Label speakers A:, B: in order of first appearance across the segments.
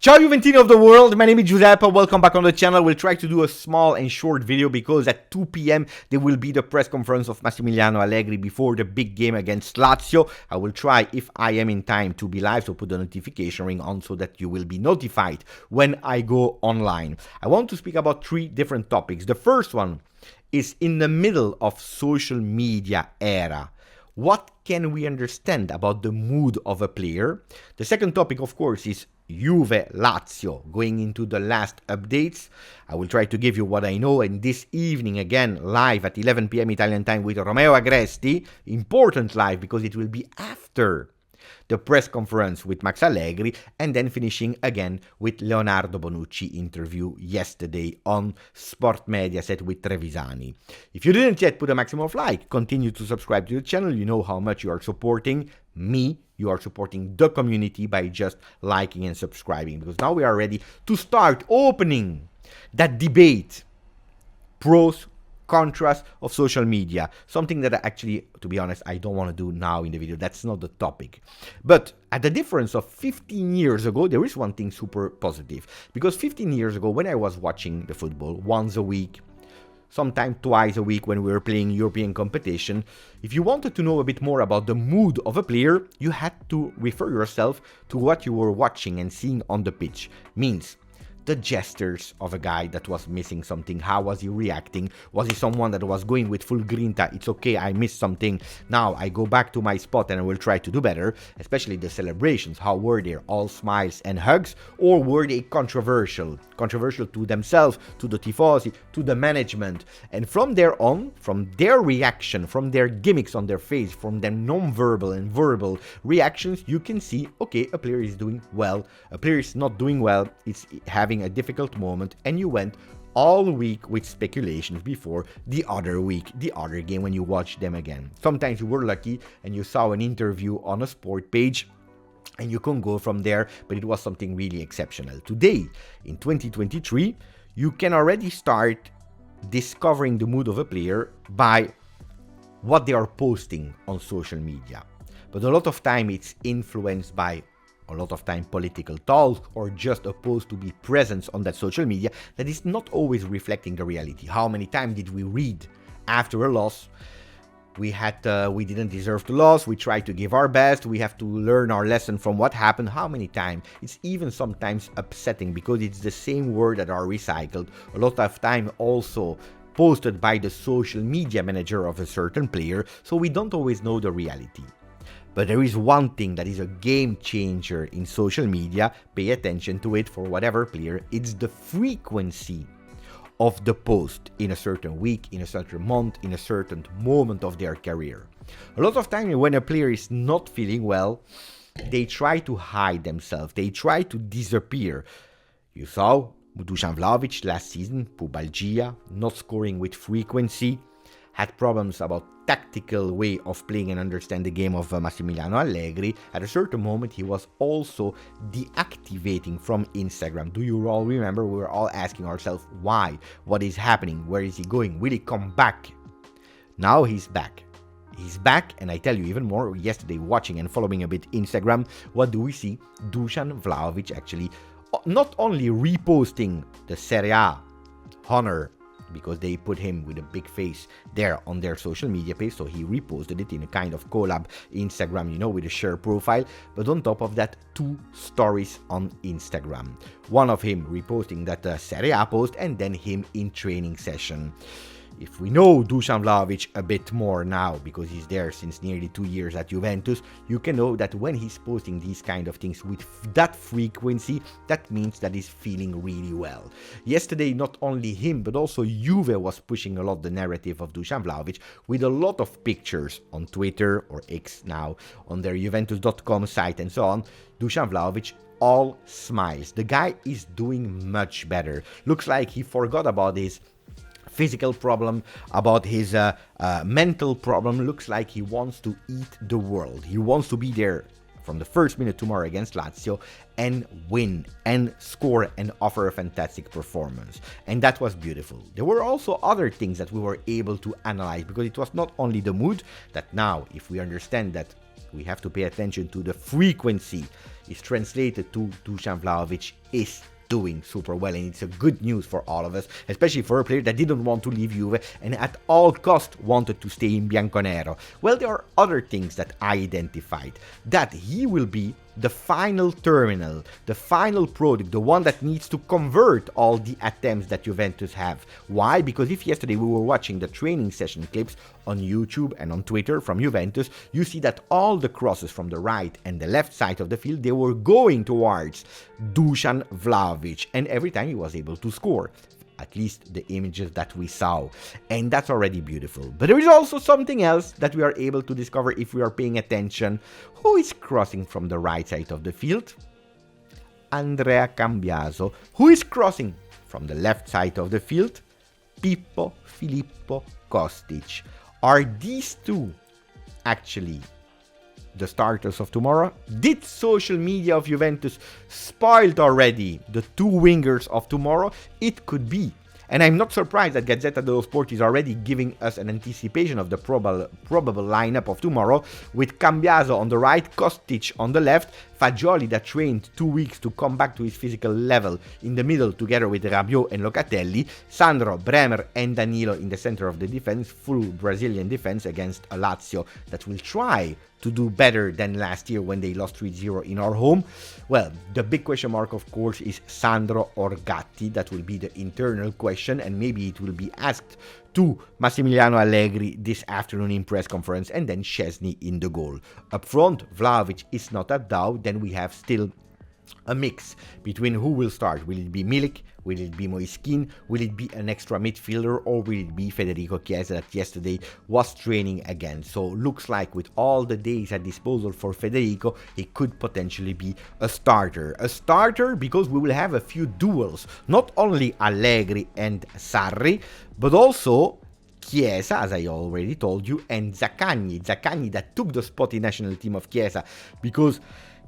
A: Ciao Juventini of the world, my name is Giuseppe, welcome back on the channel. We'll try to do a small and short video because at 2 p.m. there will be the press conference of Massimiliano Allegri before the big game against Lazio. I will try, if I am in time, to be live, so put the notification ring on so that you will be notified when I go online. I want to speak about 3 different topics. The first one is in the middle of social media era. What can we understand about the mood of a player? The second topic, of course, is Juve Lazio, going into the last updates. I will try to give you what I know, and this evening again live at 11 p.m. Italian time with Romeo Agresti, important live because it will be after the press conference with Max Allegri, and then finishing again with Leonardo Bonucci interview yesterday on Sport Mediaset with Trevisani. If you didn't yet put a maximum of like, continue to subscribe to the channel. You know how much you are supporting me. You are supporting the community by just liking and subscribing, because now we are ready to start opening that debate, pros, contrast of social media, something that actually, to be honest, I don't want to do now in the video. That's not the topic. But at the difference of 15 years ago, there is one thing super positive, because 15 years ago when I was watching the football once a week, sometimes twice a week when we were playing European competition, if you wanted to know a bit more about the mood of a player, you had to refer yourself to what you were watching and seeing on the pitch. Means the gestures of a guy that was missing something. How was he reacting? Was he someone that was going with full grinta? It's okay, I missed something. Now I go back to my spot and I will try to do better. Especially the celebrations. How were they? All smiles and hugs? Or were they controversial? Controversial to themselves, to the tifosi, to the management. And from there on, from their reaction, from their gimmicks on their face, from their non-verbal and verbal reactions, you can see, okay, a player is doing well. A player is not doing well. It's having a difficult moment, and you went all week with speculations before the other week, the other game when you watch them again. Sometimes you were lucky and you saw an interview on a sport page and you can go from there, but it was something really exceptional. Today, in 2023, you can already start discovering the mood of a player by what they are posting on social media. But a lot of time it's influenced by a lot of time political talk, or just a post to be present on that social media that is not always reflecting the reality. How many times did we read after a loss? We didn't deserve the loss. We tried to give our best. We have to learn our lesson from what happened. How many times? It's even sometimes upsetting because it's the same word that are recycled. A lot of time also posted by the social media manager of a certain player. So we don't always know the reality. But there is one thing that is a game changer in social media. Pay attention to it for whatever player. It's the frequency of the post in a certain week, in a certain month, in a certain moment of their career. A lot of time when a player is not feeling well, they try to hide themselves. They try to disappear. You saw Dusan Vlahovic last season, pubalgia, not scoring with frequency, had problems about tactical way of playing and understand the game of Massimiliano Allegri. At a certain moment, he was also deactivating from Instagram. Do you all remember? We were all asking ourselves, why? What is happening? Where is he going? Will he come back? Now he's back. He's back, and I tell you even more, yesterday watching and following a bit Instagram, what do we see? Dusan Vlahovic actually not only reposting the Serie A honor, because they put him with a big face there on their social media page, so he reposted it in a kind of collab Instagram, you know, with a share profile. But on top of that, 2 stories on Instagram. One of him reposting that Serie A post, and then him in training session. If we know Dusan Vlahovic a bit more now, because he's there since nearly 2 years at Juventus, you can know that when he's posting these kind of things with that frequency, that means that he's feeling really well. Yesterday, not only him, but also Juve was pushing a lot the narrative of Dusan Vlahovic with a lot of pictures on Twitter, or X now, on their Juventus.com site and so on. Dusan Vlahovic all smiles. The guy is doing much better. Looks like he forgot about his physical problem, about his mental problem. Looks like he wants to eat the world. He wants to be there from the first minute tomorrow against Lazio and win and score and offer a fantastic performance. And that was beautiful. There were also other things that we were able to analyze, because it was not only the mood that now, if we understand that we have to pay attention to the frequency, is translated to Dusan Vlahovic is doing super well, and it's a good news for all of us, especially for a player that didn't want to leave Juve and at all cost wanted to stay in Bianconero. Well, there are other things that I identified, that he will be the final terminal, the final product, the one that needs to convert all the attempts that Juventus have. Why? Because if yesterday we were watching the training session clips on YouTube and on Twitter from Juventus, you see that all the crosses from the right and the left side of the field, they were going towards Dusan Vlahovic, and every time he was able to score. At least the images that we saw, and that's already beautiful. But there is also something else that we are able to discover if we are paying attention. Who is crossing from the right side of the field? Andrea Cambiaso. Who is crossing from the left side of the field? Pippo Filippo Kostic. Are these two actually the starters of tomorrow? Did social media of Juventus spoiled already the two wingers of tomorrow? It could be. And I'm not surprised that Gazzetta dello Sport is already giving us an anticipation of the probable lineup of tomorrow, with Cambiaso on the right, Kostic on the left, Fagioli that trained 2 weeks to come back to his physical level in the middle together with Rabiot and Locatelli, Sandro, Bremer and Danilo in the center of the defense, full Brazilian defense against a Lazio that will try to do better than last year when they lost 3-0 in our home. Well, the big question mark, of course, is Sandro or Gatti. That will be the internal question, and maybe it will be asked to Massimiliano Allegri this afternoon in press conference, and then Szczesny in the goal. Up front, Vlahovic is not a doubt. Then we have still a mix between who will start. Will it be Milik? Will it be Moiskin? Will it be an extra midfielder? Or will it be Federico Chiesa that yesterday was training again? So looks like with all the days at disposal for Federico, it could potentially be a starter. A starter because we will have a few duels. Not only Allegri and Sarri, but also Chiesa, as I already told you, and Zaccagni. Zaccagni that took the spot in national team of Chiesa because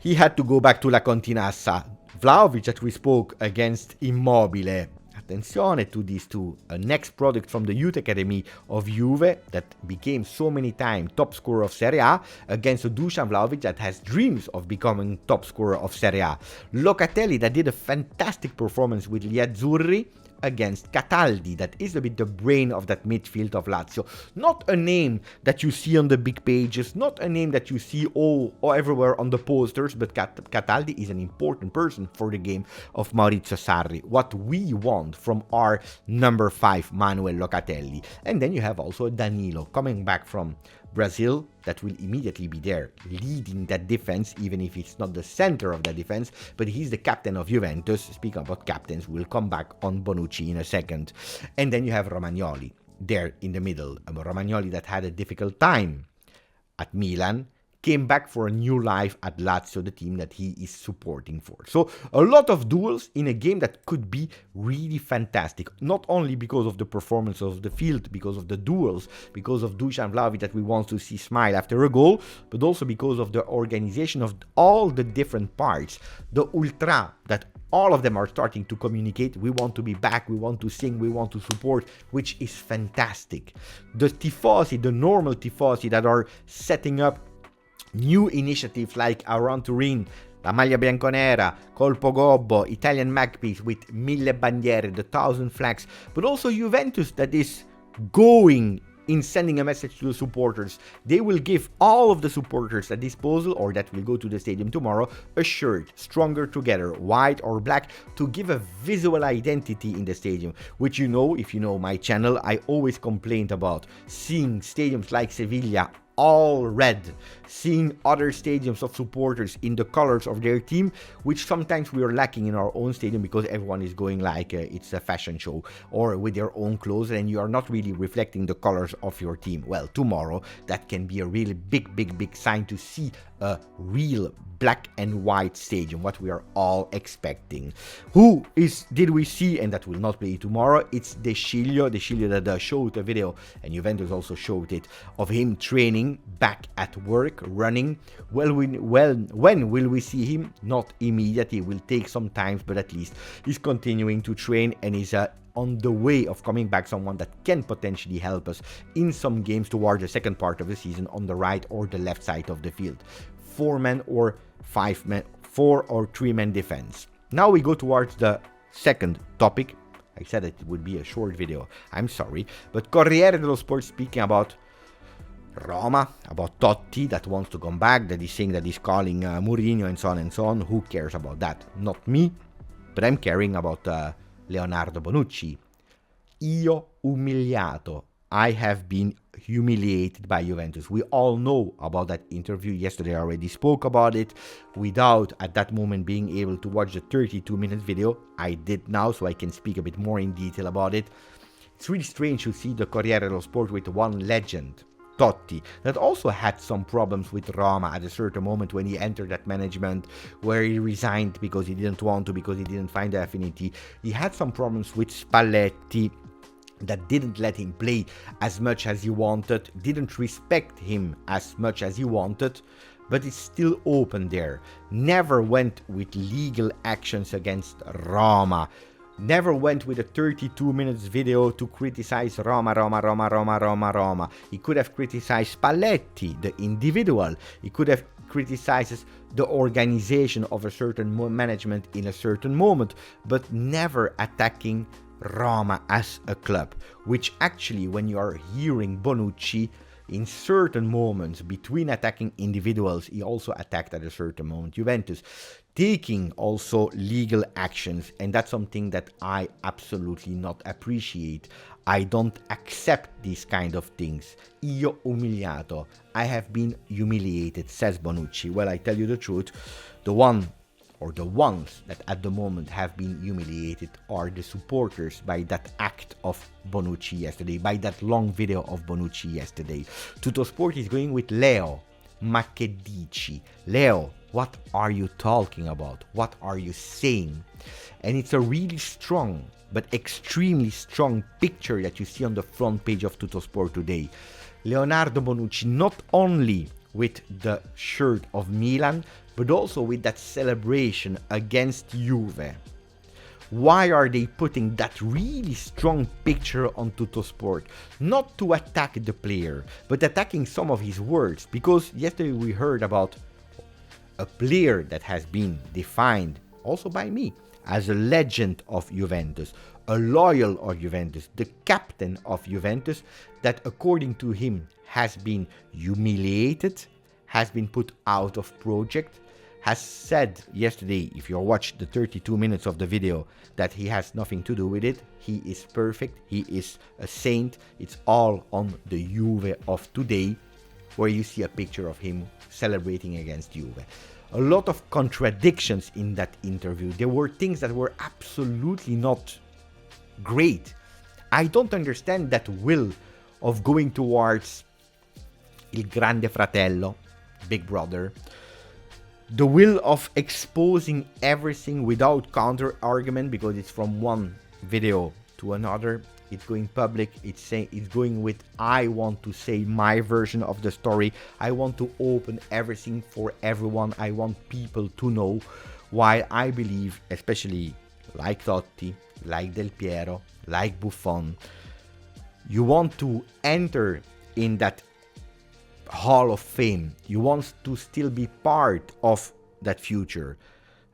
A: he had to go back to La Continassa. Vlahovic that we spoke against Immobile. Attenzione to these two. A next product from the youth academy of Juve that became so many times top scorer of Serie A against Dusan Vlahovic that has dreams of becoming top scorer of Serie A. Locatelli that did a fantastic performance with gli Azzurri against Cataldi, that is a bit the brain of that midfield of Lazio. Not a name that you see on the big pages, not a name that you see all everywhere on the posters, but Cataldi is an important person for the game of Maurizio Sarri. What we want from our number 5, Manuel Locatelli. And then you have also Danilo coming back from Brazil that will immediately be there leading that defense, even if it's not the center of the defense, but he's the captain of Juventus. Speaking about captains, we'll come back on Bonucci in a second. And then you have Romagnoli there in the middle. Romagnoli that had a difficult time at Milan, came back for a new life at Lazio, the team that he is supporting for. So a lot of duels in a game that could be really fantastic. Not only because of the performance of the field, because of the duels, because of Dusan Vlahovic that we want to see smile after a goal, but also because of the organization of all the different parts. The ultra that all of them are starting to communicate. We want to be back, we want to sing, we want to support, which is fantastic. The tifosi, the normal tifosi that are setting up new initiatives like Around Turin, La Maglia Bianconera, Colpo Gobbo, Italian Magpies with 1000 bandiere, the 1000 flags, but also Juventus that is going in sending a message to the supporters. They will give all of the supporters at disposal, or that will go to the stadium tomorrow, a shirt, Stronger Together, white or black, to give a visual identity in the stadium, which, you know, if you know my channel, I always complained about seeing stadiums like Sevilla all red, seeing other stadiums of supporters in the colors of their team, which sometimes we are lacking in our own stadium because everyone is going like it's a fashion show or with their own clothes, and you are not really reflecting the colors of your team. Well, tomorrow that can be a really big sign to see a real black and white stadium, what we are all expecting. Who did we see, and that will not play tomorrow? It's De Sciglio that showed a video, and Juventus also showed it, of him training, back at work, running. When will we see him? Not immediately, it will take some time, but at least he's continuing to train and is on the way of coming back, someone that can potentially help us in some games towards the second part of the season on the right or the left side of the field. 4-man or 5-man, 4 or 3-man defense. Now we go towards the second topic. I said it would be a short video, I'm sorry, but Corriere dello Sport speaking about Roma, about Totti that wants to come back, that he's saying that he's calling Mourinho and so on and so on. Who cares about that? Not me, but I'm caring about Leonardo Bonucci. Io umiliato. I have been humiliated by Juventus. We all know about that interview. Yesterday I already spoke about it without at that moment being able to watch the 32-minute video. I did now, so I can speak a bit more in detail about it. It's really strange to see the Corriere dello Sport with one legend, Totti, that also had some problems with Roma at a certain moment when he entered that management, where he resigned because he didn't want to, because he didn't find the affinity. He had some problems with Spalletti that didn't let him play as much as he wanted, didn't respect him as much as he wanted, but it's still open there. Never went with legal actions against Roma. Never went with a 32 minutes video to criticize Roma. He could have criticized Spalletti, the individual. He could have criticized the organization of a certain management in a certain moment, but never attacking Roma as a club, which actually, when you are hearing Bonucci, in certain moments between attacking individuals, he also attacked at a certain moment Juventus, taking also legal actions, and that's something that I absolutely not appreciate. I don't accept these kind of things. Io umiliato. I have been humiliated, says Bonucci. Well, I tell you the truth, the ones that at the moment have been humiliated are the supporters by that act of Bonucci yesterday, by that long video of Bonucci yesterday. Tuttosport is going with Leo. Ma che dici? Leo, what are you talking about? What are you saying? And it's a really strong, but extremely strong picture that you see on the front page of Tuttosport today. Leonardo Bonucci, not only with the shirt of Milan, but also with that celebration against Juve. Why are they putting that really strong picture on Tuttosport? Not to attack the player, but attacking some of his words. Because yesterday we heard about a player that has been defined, also by me, as a legend of Juventus, a loyal of Juventus, the captain of Juventus, that according to him has been humiliated, has been put out of project, has said yesterday, if you watched the 32 minutes of the video, that he has nothing to do with it. He is perfect. He is a saint. It's all on the Juve of today, where you see a picture of him celebrating against Juve. A lot of contradictions in that interview. There were things that were absolutely not great. I don't understand that will of going towards Il Grande Fratello, Big Brother, the will of exposing everything without counter argument, because it's from one video to another, it's going public, it's going with, I want to say my version of the story, I want to open everything for everyone, I want people to know, while I believe, especially like Totti, like Del Piero, like Buffon, you want to enter in that Hall of Fame. You want to still be part of that future.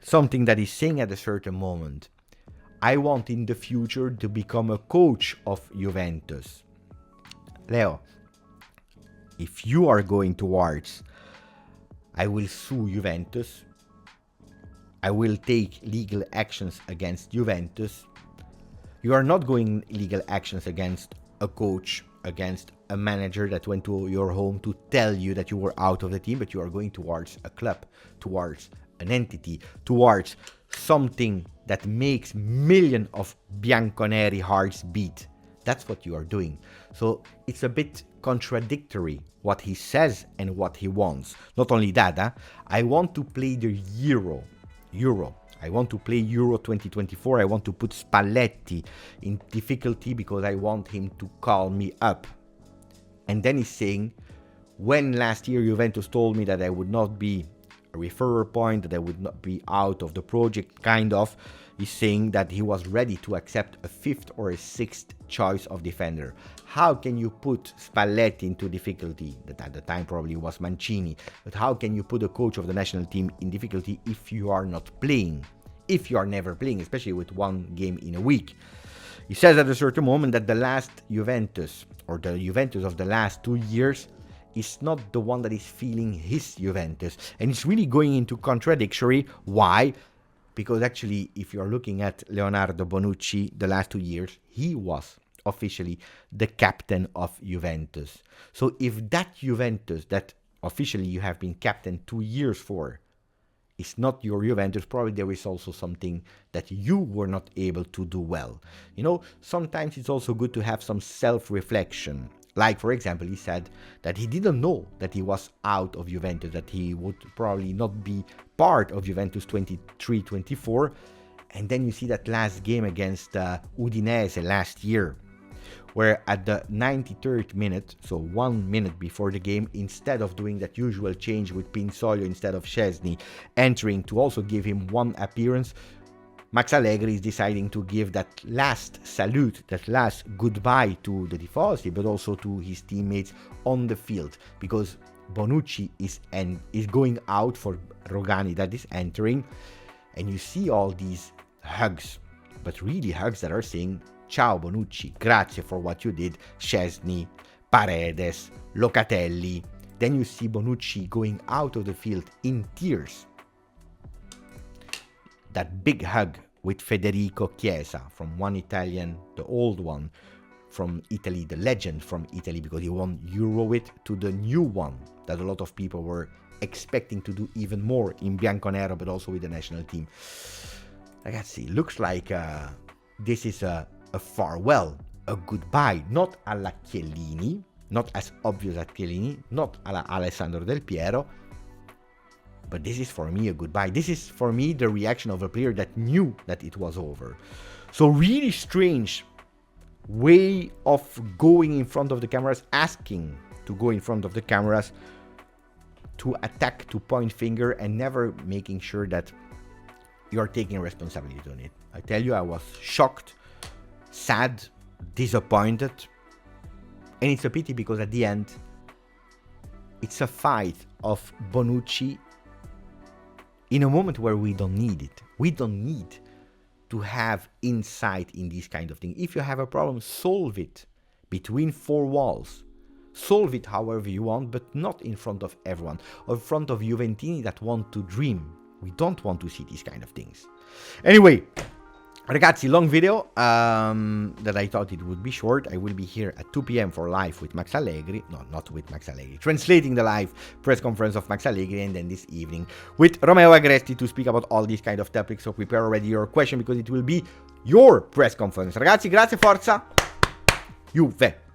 A: Something that is saying at a certain moment, I want in the future to become a coach of Juventus. Leo, if you are going towards, I will sue Juventus, I will take legal actions against Juventus, you are not going legal actions against a coach, against a manager that went to your home to tell you that you were out of the team, but you are going towards a club, towards an entity, towards something that makes millions of Bianconeri hearts beat. That's what you are doing. So it's a bit contradictory what he says and what he wants. Not only that, I want to play the Euro. I want to play Euro 2024. I want to put Spalletti in difficulty because I want him to call me up. And then he's saying, when last year Juventus told me that I would not be a referrer point, that I would not be out of the project, kind of, is saying that he was ready to accept a 5th or a 6th choice of defender. How can you put Spalletti into difficulty? That at the time probably was Mancini. But how can you put a coach of the national team in difficulty if you are not playing? If you are never playing, especially with one game in a week. He says at a certain moment that the last Juventus, or the Juventus of the last 2 years, is not the one that is feeling his Juventus. And it's really going into contradictory. Why? Because actually, if you're looking at Leonardo Bonucci, the last 2 years, he was officially the captain of Juventus. So if that Juventus that officially you have been captain 2 years for is not your Juventus, probably there is also something that you were not able to do well. You know, sometimes it's also good to have some self-reflection. Like, for example, he said that he didn't know that he was out of Juventus, that he would probably not be part of Juventus 23-24. And then you see that last game against Udinese last year, where at the 93rd minute, so 1 minute before the game, instead of doing that usual change with Pinsoglio instead of Szczesny entering to also give him one appearance, Max Allegri is deciding to give that last salute, that last goodbye to the Tifosi, but also to his teammates on the field, because Bonucci is going out for Rogani that is entering, and you see all these hugs, but really hugs that are saying, "Ciao Bonucci, grazie for what you did, Szczesny, Paredes, Locatelli." Then you see Bonucci going out of the field in tears. That big hug with Federico Chiesa, from one Italian, the old one from Italy, the legend from Italy, because he won Euro it, to the new one that a lot of people were expecting to do even more in bianconero, but also with the national team. Ragazzi, looks like this is a farewell, a goodbye, not alla Chiellini, not as obvious as Chiellini, not alla Alessandro Del Piero, but this is for me a goodbye. This is for me the reaction of a player that knew that it was over. So really strange way of going in front of the cameras, asking to go in front of the cameras, to attack, to point finger, and never making sure that you're taking responsibility on it. I tell you, I was shocked, sad, disappointed, and it's a pity because at the end, it's a fight of Bonucci in a moment where we don't need it. We don't need to have insight in these kind of things. If you have a problem, solve it between four walls. Solve it however you want, but not in front of everyone, or in front of Juventini that want to dream. We don't want to see these kind of things. Anyway, ragazzi, long video that I thought it would be short. I will be here at 2 p.m. for live with Max Allegri. No, not with Max Allegri. Translating the live press conference of Max Allegri, and then this evening with Romeo Agresti to speak about all these kind of topics. So prepare already your question because it will be your press conference. Ragazzi, grazie, forza, Juve!